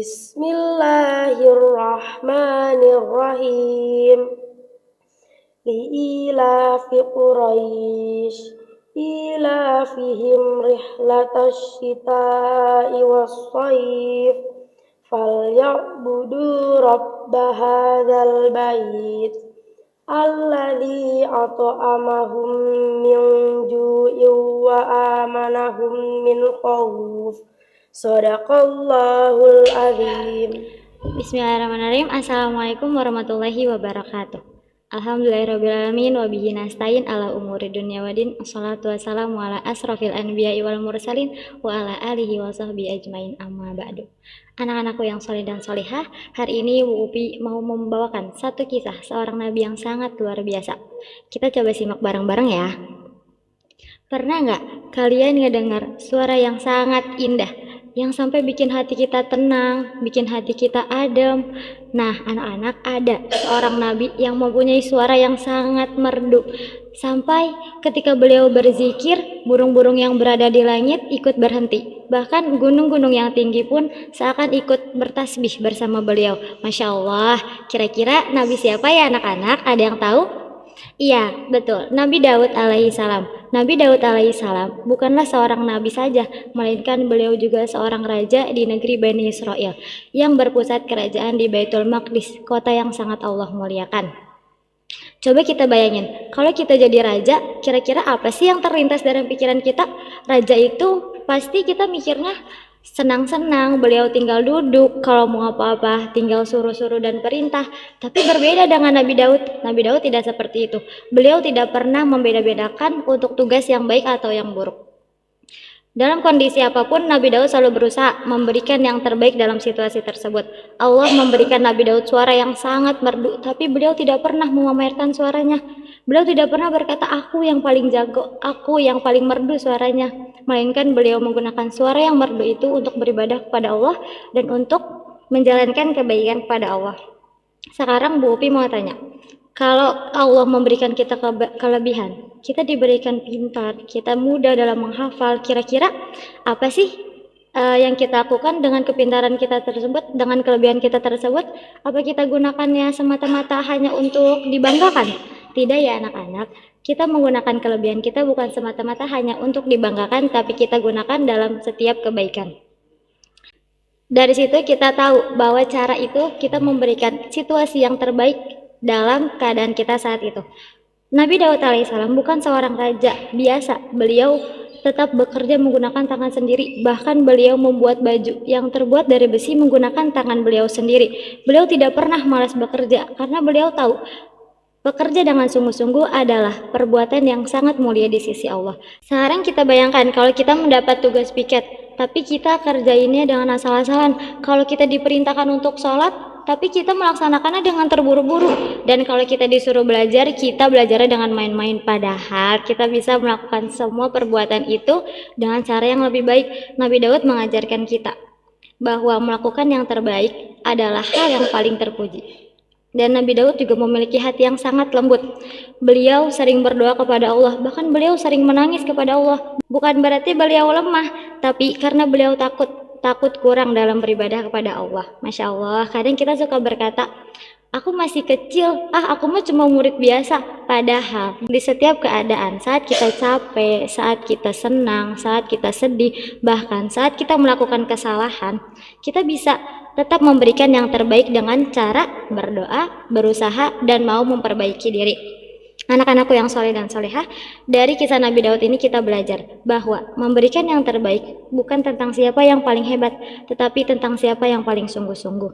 Bismillahirrahmanirrahim. Li'ilafi Quraisy ilafihim rihlatash shita'i was-shayf falyabudu rabba hadzal bait alladzi at'amahum min ju'in wa amanahum min khauf. Shadaqallahul azim. Bismillahirrahmanirrahim. Assalamualaikum warahmatullahi wabarakatuh. Alhamdulillahirrabbilalamin wa bihi nasta'in ala umuri dunya waddin. Wassalatu wassalamu ala asrofil anbiya'i wal mursalin wa ala alihi wa sahbihi ajmain, amma ba'du. Anak-anakku yang soleh dan solehah, hari ini Bu Upi mau membawakan satu kisah seorang nabi yang sangat luar biasa. Kita coba simak bareng-bareng ya. Pernah nggak kalian ngedengar suara yang sangat indah, yang sampai bikin hati kita tenang, bikin hati kita adem? Nah, anak-anak, ada seorang nabi yang mempunyai suara yang sangat merdu. Sampai ketika beliau berzikir, burung-burung yang berada di langit ikut berhenti. Bahkan gunung-gunung yang tinggi pun seakan ikut bertasbih bersama beliau. Masya Allah, kira-kira nabi siapa ya anak-anak? Ada yang tahu? Iya, betul. Nabi Daud alaihissalam. Nabi Daud alaihissalam bukanlah seorang nabi saja, melainkan beliau juga seorang raja di negeri Bani Israel yang berpusat kerajaan di Baitul Maqdis, kota yang sangat Allah muliakan. Coba kita bayangin, kalau kita jadi raja, kira-kira apa sih yang terlintas dalam pikiran kita? Raja itu pasti kita mikirnya senang-senang, beliau tinggal duduk, kalau mau apa-apa tinggal suruh-suruh dan perintah. Tapi berbeda dengan Nabi Daud. Nabi Daud tidak seperti itu. Beliau tidak pernah membeda-bedakan untuk tugas yang baik atau yang buruk. Dalam kondisi apapun, Nabi Daud selalu berusaha memberikan yang terbaik dalam situasi tersebut. Allah memberikan Nabi Daud suara yang sangat merdu, tapi beliau tidak pernah memamerkan suaranya. Beliau tidak pernah berkata, aku yang paling jago, aku yang paling merdu suaranya. Melainkan beliau menggunakan suara yang merdu itu untuk beribadah kepada Allah dan untuk menjalankan kebaikan kepada Allah. Sekarang Bu Upi mau tanya, kalau Allah memberikan kita kelebihan, kita diberikan pintar, kita mudah dalam menghafal, kira-kira apa sih yang kita lakukan dengan kepintaran kita tersebut, dengan kelebihan kita tersebut? Apa kita gunakannya semata-mata hanya untuk dibanggakan? Tidak ya anak-anak, kita menggunakan kelebihan kita bukan semata-mata hanya untuk dibanggakan, tapi kita gunakan dalam setiap kebaikan. Dari situ kita tahu bahwa cara itu kita memberikan situasi yang terbaik dalam keadaan kita saat itu. Nabi Daud alaihissalam bukan seorang raja biasa. Beliau tetap bekerja menggunakan tangan sendiri. Bahkan beliau membuat baju yang terbuat dari besi menggunakan tangan beliau sendiri. Beliau tidak pernah malas bekerja karena beliau tahu bekerja dengan sungguh-sungguh adalah perbuatan yang sangat mulia di sisi Allah. Sekarang kita bayangkan kalau kita mendapat tugas piket, tapi kita kerjainnya dengan asal-asalan. Kalau kita diperintahkan untuk sholat, tapi kita melaksanakannya dengan terburu-buru. Dan kalau kita disuruh belajar, kita belajarnya dengan main-main. Padahal kita bisa melakukan semua perbuatan itu dengan cara yang lebih baik. Nabi Daud mengajarkan kita bahwa melakukan yang terbaik adalah hal yang paling terpuji. Dan Nabi Daud juga memiliki hati yang sangat lembut. Beliau sering berdoa kepada Allah, bahkan beliau sering menangis kepada Allah. Bukan berarti beliau lemah, tapi karena beliau takut kurang dalam beribadah kepada Allah. Masya Allah, kadang kita suka berkata, aku masih kecil, aku mah cuma murid biasa. Padahal di setiap keadaan, saat kita capek, saat kita senang, saat kita sedih, bahkan saat kita melakukan kesalahan, kita bisa tetap memberikan yang terbaik dengan cara berdoa, berusaha, dan mau memperbaiki diri. Anak-anakku yang soleh dan solehah, dari kisah Nabi Daud ini kita belajar bahwa memberikan yang terbaik bukan tentang siapa yang paling hebat, tetapi tentang siapa yang paling sungguh-sungguh.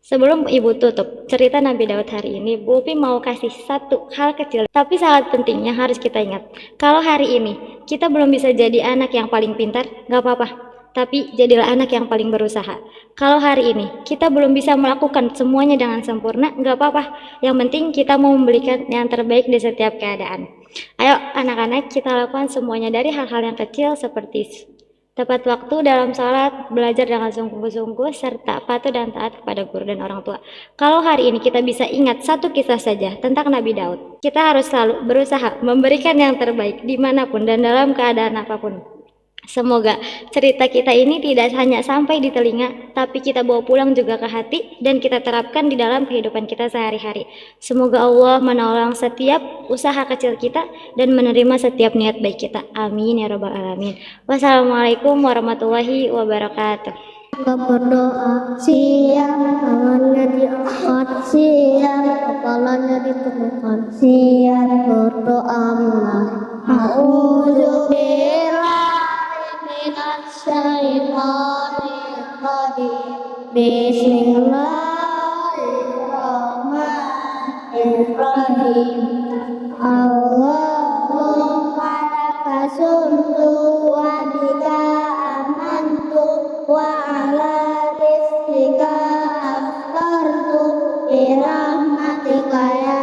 Sebelum Ibu tutup cerita Nabi Daud hari ini, Bu Upi mau kasih satu hal kecil, tapi sangat pentingnya harus kita ingat. Kalau hari ini kita belum bisa jadi anak yang paling pintar, gak apa-apa, tapi jadilah anak yang paling berusaha. Kalau hari ini kita belum bisa melakukan semuanya dengan sempurna, gak apa-apa. Yang penting kita mau memberikan yang terbaik di setiap keadaan. Ayo anak-anak, kita lakukan semuanya dari hal-hal yang kecil seperti tepat waktu dalam sholat, belajar dengan sungguh-sungguh, serta patuh dan taat kepada guru dan orang tua. Kalau hari ini kita bisa ingat satu kisah saja tentang Nabi Daud, kita harus selalu berusaha memberikan yang terbaik dimanapun dan dalam keadaan apapun. Semoga cerita kita ini tidak hanya sampai di telinga, tapi kita bawa pulang juga ke hati dan kita terapkan di dalam kehidupan kita sehari-hari. Semoga Allah menolong setiap usaha kecil kita dan menerima setiap niat baik kita. Amin ya rabbal alamin. Wassalamualaikum warahmatullahi wabarakatuh. Berdoa siang, tangannya diangkat siang, kepalanya ditemukan siang, berdoa mulai. A'udzubillahi minasyaitonirrajim. Bismillahirrahmanirrahim. Allahumma laka sumtu wa bika amantu wa ala rizqika aftartu bi rahmatika ya